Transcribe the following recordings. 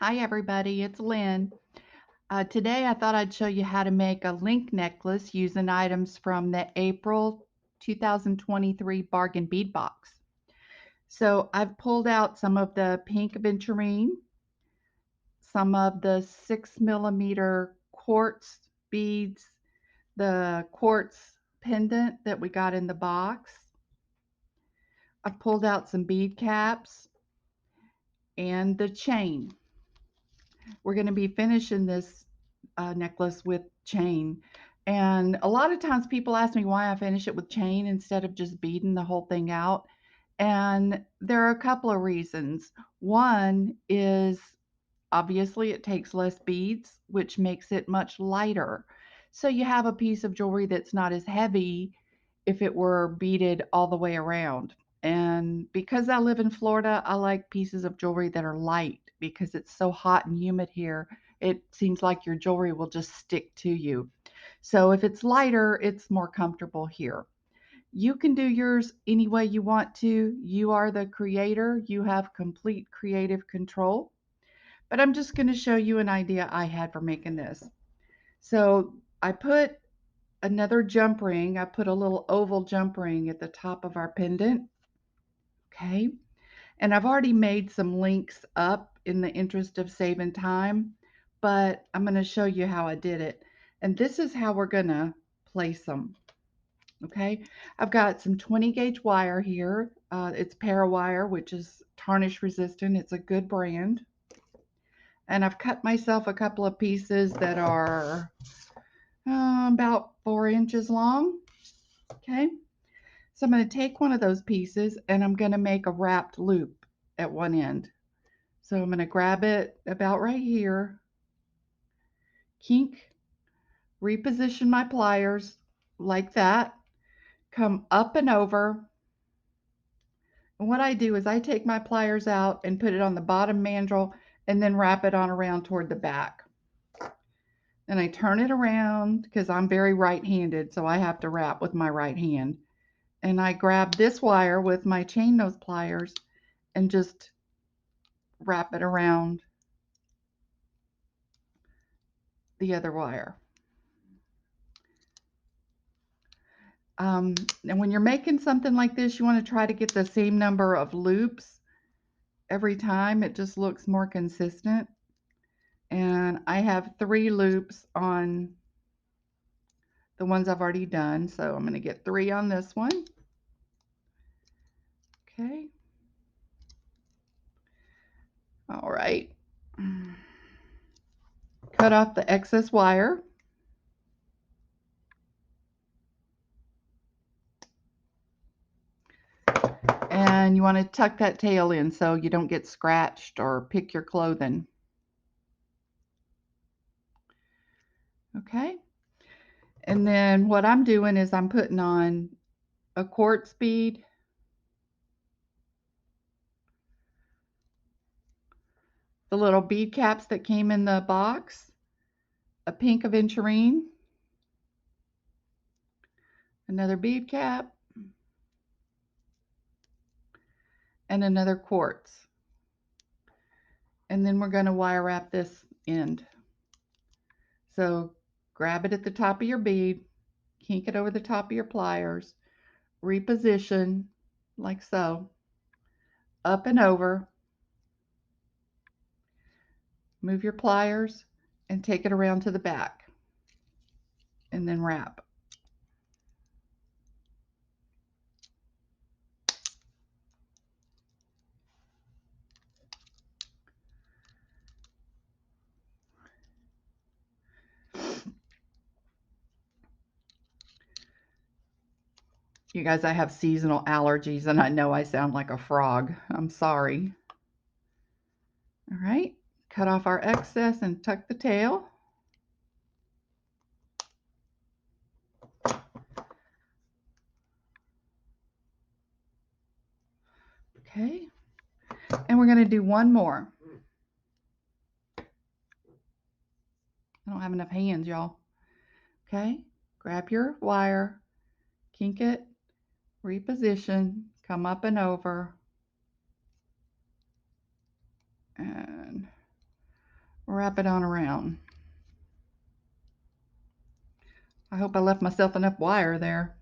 Hi everybody, it's Lynn. Today I thought I'd show you how to make a link necklace using items from the April 2023 Bargain Bead Box. So I've pulled out some of the Pink Aventurine, some of the 6mm quartz beads, the quartz pendant that we got in the box. I've pulled out some bead caps and the chain. We're going to be finishing this necklace with chain. And a lot of times people ask me why I finish it with chain instead of just beading the whole thing out. And there are a couple of reasons. One is obviously it takes less beads, which makes it much lighter. So you have a piece of jewelry that's not as heavy if it were beaded all the way around. And because I live in Florida, I like pieces of jewelry that are light because it's so hot and humid here. It seems like your jewelry will just stick to you. So if it's lighter, it's more comfortable here. You can do yours any way you want to. You are the creator. You have complete creative control. But I'm just going to show you an idea I had for making this. So I put another jump ring. I put a little oval jump ring at the top of our pendant. Okay. And I've already made some links up in the interest of saving time, but I'm going to show you how I did it. And this is how we're going to place them. Okay. I've got some 20 gauge wire here. It's Parawire, which is tarnish resistant. It's a good brand. And I've cut myself a couple of pieces that are about 4 inches long. Okay. So I'm going to take one of those pieces and I'm going to make a wrapped loop at one end. So I'm going to grab it about right here, kink, reposition my pliers like that, come up and over. And what I do is I take my pliers out and put it on the bottom mandrel and then wrap it on around toward the back. Then I turn it around because I'm very right-handed, so I have to wrap with my right hand. And I grab this wire with my chain nose pliers and just wrap it around the other wire. And when you're making something like this, you want to try to get the same number of loops every time. It just looks more consistent. And I have 3 loops on the ones I've already done. So I'm going to get 3 on this one. Okay. All right. Cut off the excess wire. And you want to tuck that tail in so you don't get scratched or pick your clothing. Okay. And then what I'm doing is I'm putting on a quartz bead, the little bead caps that came in the box, a Pink Aventurine, another bead cap, and another quartz. And then we're going to wire wrap this end. So grab it at the top of your bead, kink it over the top of your pliers, reposition like so, up and over, move your pliers and take it around to the back and then wrap. You guys, I have seasonal allergies and I know I sound like a frog. I'm sorry. All right, cut off our excess and tuck the tail. Okay, and we're going to do one more. I don't have enough hands, y'all. Okay, grab your wire, kink it, reposition, come up and over, and wrap it on around. I hope I left myself enough wire there.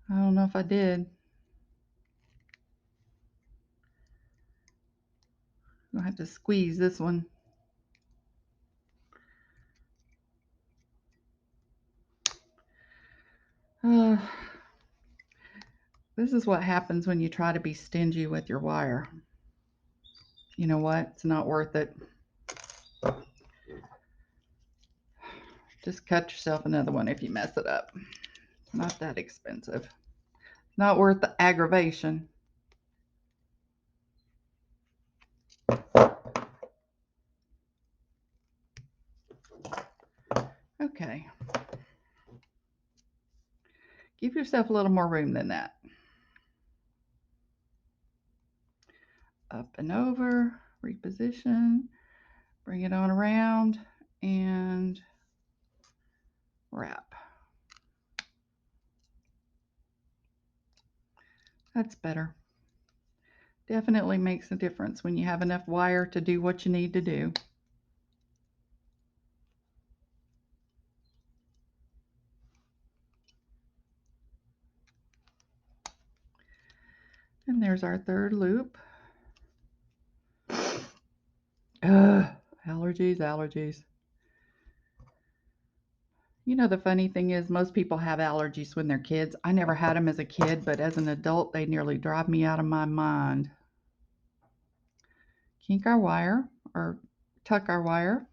I don't know if I did. I'll have to squeeze this one. This is what happens when you try to be stingy with your wire. You know what? It's not worth it. Just cut yourself another one if you mess it up. It's not that expensive. Not worth the aggravation. Okay. Give yourself a little more room than that. Up and over, reposition, bring it on around, and wrap. That's better. Definitely makes a difference when you have enough wire to do what you need to do. And there's our third loop. Allergies, allergies. You know, the funny thing is most people have allergies when they're kids. I never had them as a kid, but as an adult, they nearly drive me out of my mind. Kink our wire, or tuck our wire.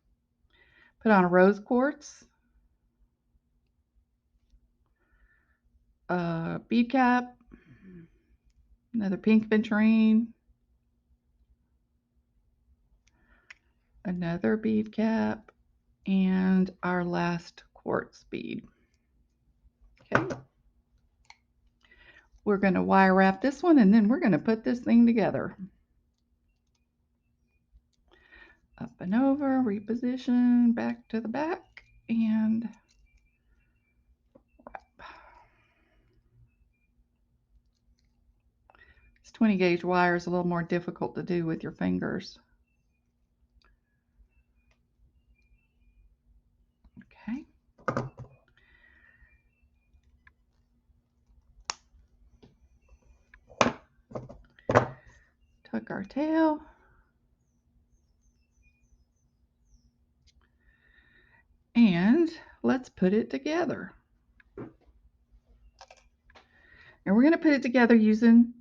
Put on a rose quartz, a bead cap, another pink aventurine, another bead cap, and our last quartz bead. Okay. We're going to wire wrap this one, and then we're going to put this thing together. Up and over, reposition, back to the back, and wrap. This 20 gauge wire is a little more difficult to do with your fingers. Okay. Tuck our tail. And let's put it together. And we're going to put it together using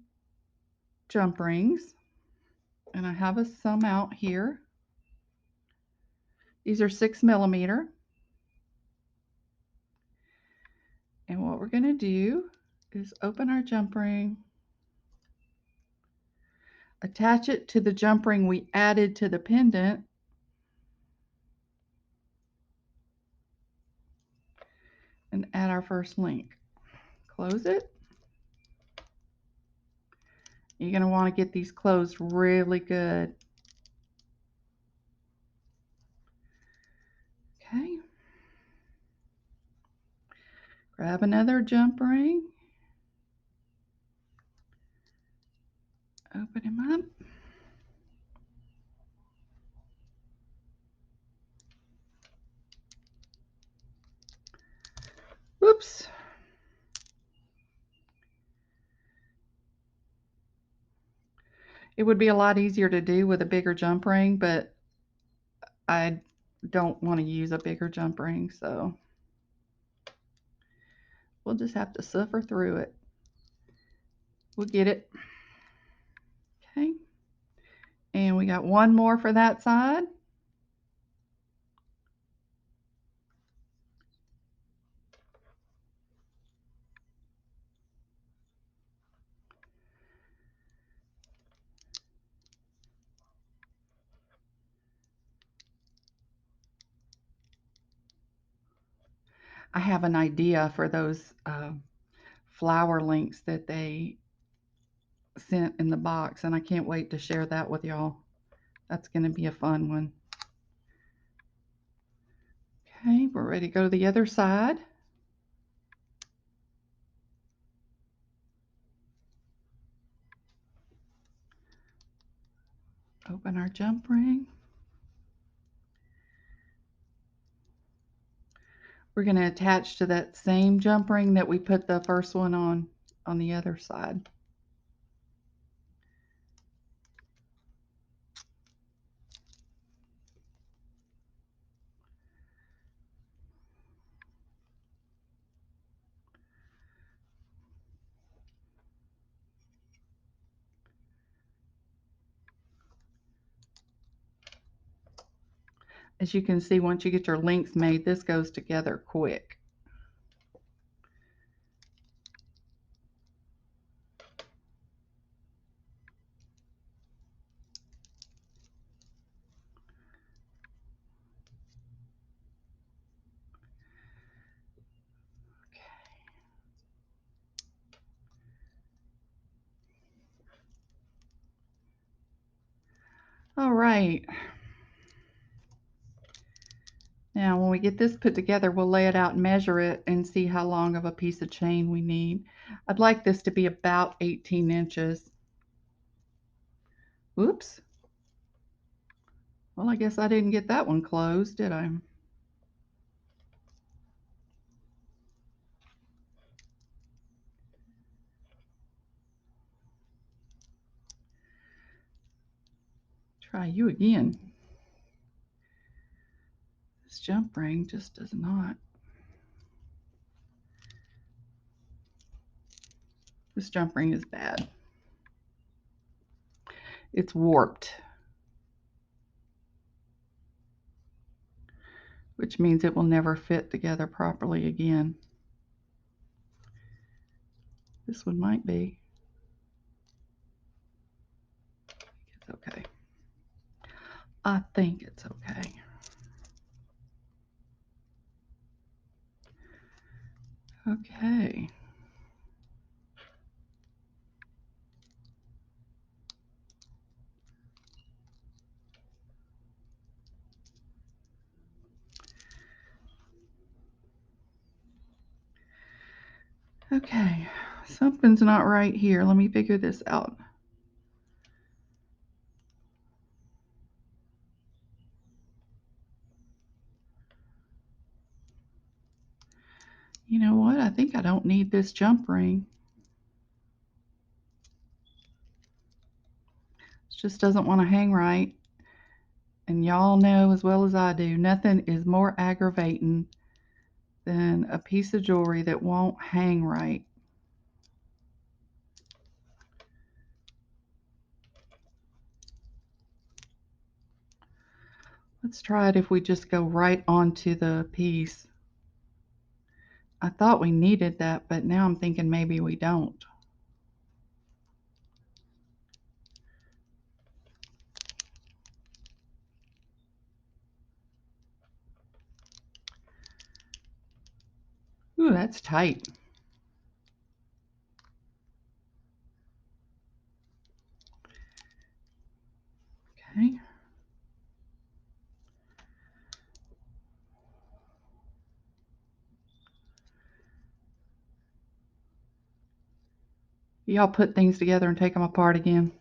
jump rings. And I have some out here. These are 6mm. And what we're going to do is open our jump ring, attach it to the jump ring we added to the pendant, and add our first link. Close it. You're going to want to get these closed really good. Okay. Grab another jump ring. Open him up. Whoops. It would be a lot easier to do with a bigger jump ring, but I don't want to use a bigger jump ring, so we'll just have to suffer through it. We'll get it. Okay. And we got one more for that side. I have an idea for those flower links that they sent in the box, and I can't wait to share that with y'all. That's going to be a fun one. Okay, we're ready to go to the other side. Open our jump ring. We're going to attach to that same jump ring that we put the first one on the other side. As you can see, once you get your links made, this goes together quick. All right. Now, when we get this put together, we'll lay it out and measure it and see how long of a piece of chain we need. I'd like this to be about 18 inches. Oops. Well, I guess I didn't get that one closed, did I? Try you again. This jump ring just does not. This jump ring is bad. It's warped, which means it will never fit together properly again. This one might be. It's okay. I think it's okay. Okay. Okay, something's not right here. Let me figure this out. You know what? I think I don't need this jump ring. It just doesn't want to hang right. And y'all know as well as I do, nothing is more aggravating than a piece of jewelry that won't hang right. Let's try it if we just go right onto the piece. I thought we needed that, but now I'm thinking maybe we don't. Ooh, that's tight. Okay. Y'all put things together and take them apart again.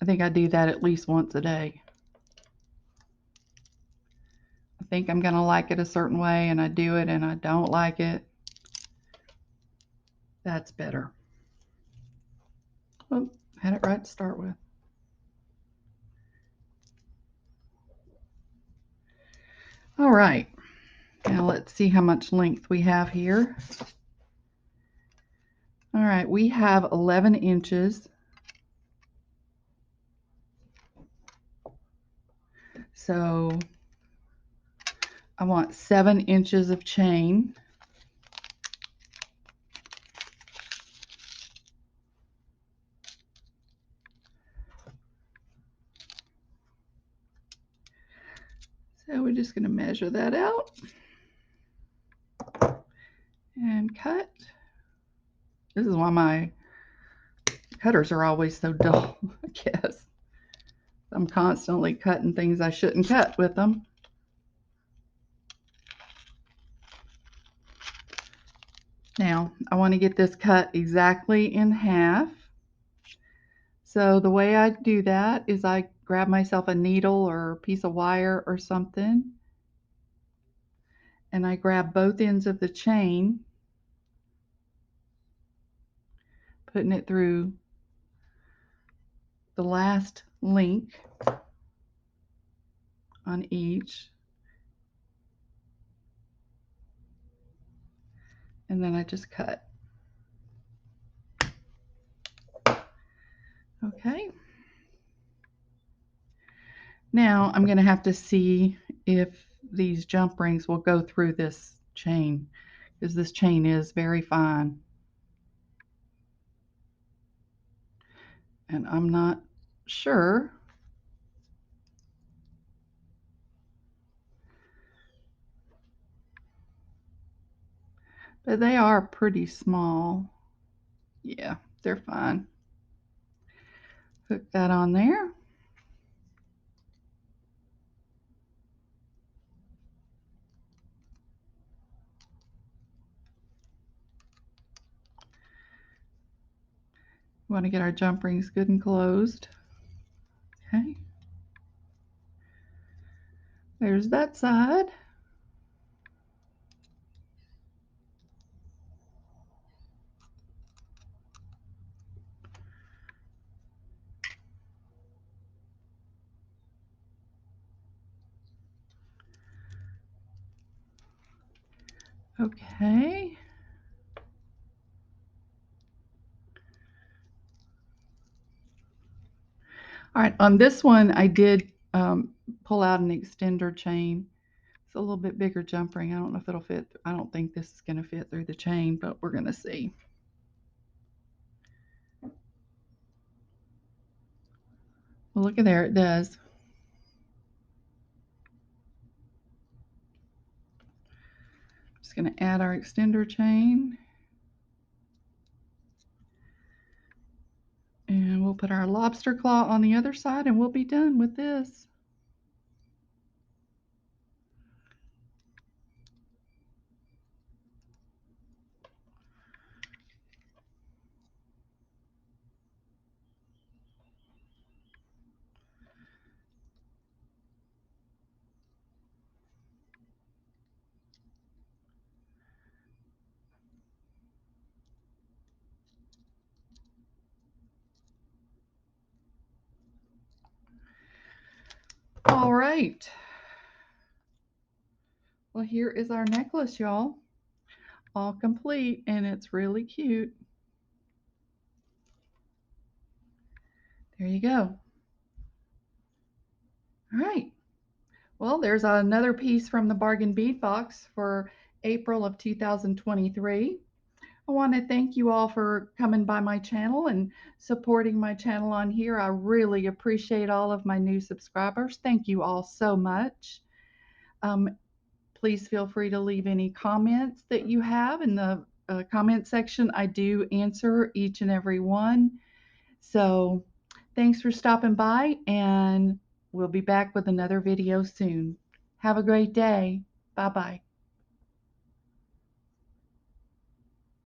I think I do that at least once a day. I think I'm going to like it a certain way and I do it and I don't like it. That's better. Oh, had it right to start with. All right. Now let's see how much length we have here. All right, we have 11 inches. So I want 7 inches of chain. So we're just going to measure that out and cut. This is why my cutters are always so dull, I guess. I'm constantly cutting things I shouldn't cut with them. Now, I want to get this cut exactly in half. So the way I do that is I grab myself a needle or a piece of wire or something, and I grab both ends of the chain, putting it through the last link on each, and then I just cut. Okay. Now I'm going to have to see if these jump rings will go through this chain, because this chain is very fine. And I'm not sure. But they are pretty small. Yeah, they're fine. Hook that on there. We want to get our jump rings good and closed. Okay. There's that side. Okay. All right, on this one, I did pull out an extender chain. It's a little bit bigger jump ring. I don't know if it'll fit. I don't think this is going to fit through the chain, but we're going to see. Well, look at there, it does. Just going to add our extender chain. And we'll put our lobster claw on the other side and we'll be done with this. All right. Well, here is our necklace, y'all. All complete, and it's really cute. There you go. All right. Well, there's another piece from the Bargain Bead Box for April of 2023. I want to thank you all for coming by my channel and supporting my channel on here. I really appreciate all of my new subscribers. Thank you all so much. Please feel free to leave any comments that you have in the comment section. I do answer each and every one. So thanks for stopping by, and we'll be back with another video soon. Have a great day. Bye-bye.